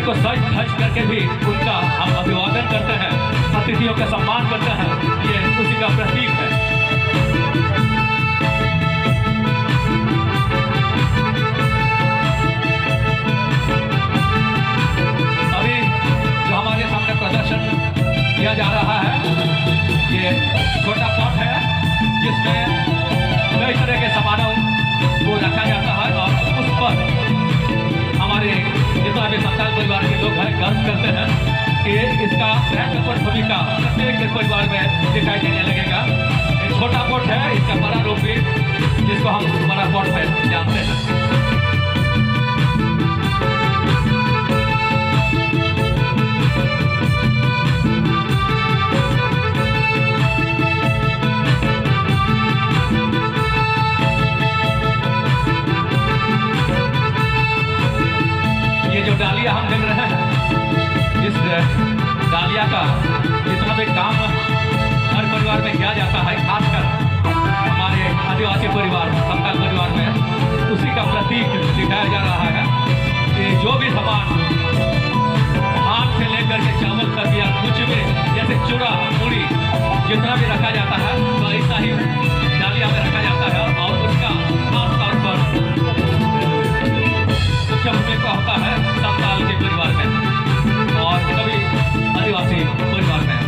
को सज धज करके भी उनका हम अभिवादन करते हैं, अतिथियों का सम्मान करते हैं। ये खुशी का प्रतीक है। अभी जो हमारे सामने प्रदर्शन किया जा रहा है, ये छोटा पॉट है जिसमें कई तरह के सामानों को रखा जाता है और उस पर हमारे जितना भी संताल परिवार के लोग हैं गर्व करते हैं कि इसका महत्वपूर्ण भूमिका प्रत्येक परिवार में दिखाई देने लगेगा। एक छोटा पॉट है, इसका बड़ा रूप भी जिसको हम बड़ा पॉट में जानते हैं। डालिया हम देख रहे हैं, इस डालिया का जितना भी काम हर परिवार में किया जाता है, खासकर हमारे आदिवासी परिवार संताल परिवार में उसी का प्रतीक दिखाया जा रहा है कि जो भी सामान हाथ से लेकर के चावल तक या कुछ भी जैसे चूड़ा पूरी जितना भी रखा जाता है तो ऐसा ही डालिया में रखा जाता है और उसका खास तौर पर भूमिका होता है संताल के परिवार में और कभी आदिवासी परिवार में।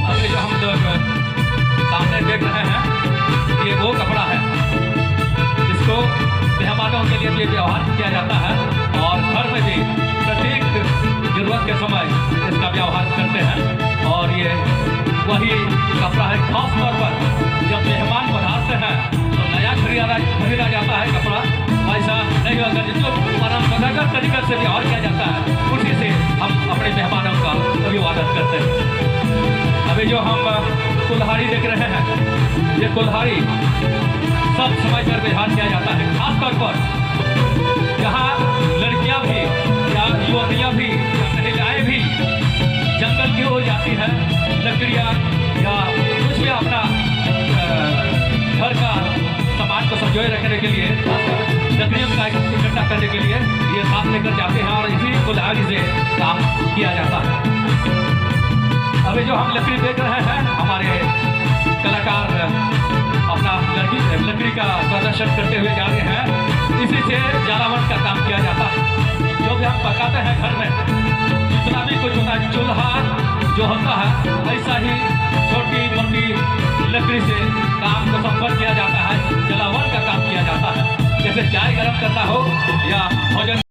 अभी जो हम लोग सामने देख रहे हैं ये वो कपड़ा है जिसको मेहमानों के लिए भी व्यवहार किया जाता है और घर में भी प्रत्येक जरूरत के समय इसका व्यवहार करते हैं। और ये वही कपड़ा है, खास तौर पर जब मेहमान पधारते हैं तो नया खरीदा जाता है कपड़ा, ऐसा नहीं होगा जो परंपरागत तरीके से व्यवहार किया जाता है उसी से हम अपने मेहमानों का अभिवादन करते हैं। अभी जो हम कुल्हाड़ी देख रहे हैं, ये कुल्हाड़ी सब समय पर व्यवहार किया जाता है, खासतौर पर जहाँ लड़कियाँ भी या युवतियाँ भी या महिलाएँ भी जंगल की ओर जाती है, लकड़ियाँ या कुछ भी अपना घर का सामान को संजोए रखने के लिए, लकड़ियों का इकट्ठा करने के लिए ये साथ लेकर जाते हैं और इसी कुल्हाड़ी से काम किया जाता है। अभी जो हम लकड़ी देख रहे हैं, हमारे कलाकार अपना लकड़ी का प्रदर्शन करते हुए जा रहे हैं। इसी से जलावन का काम किया जाता है। जो भी हम पकाते हैं घर में, जितना भी कुछ होता है, चूल्हा जो होता है ऐसा ही छोटी मोटी लकड़ी से काम को संपन्न किया जाता है, जलावन का काम किया जाता है। जैसे चाय गर्म करना हो या भोजन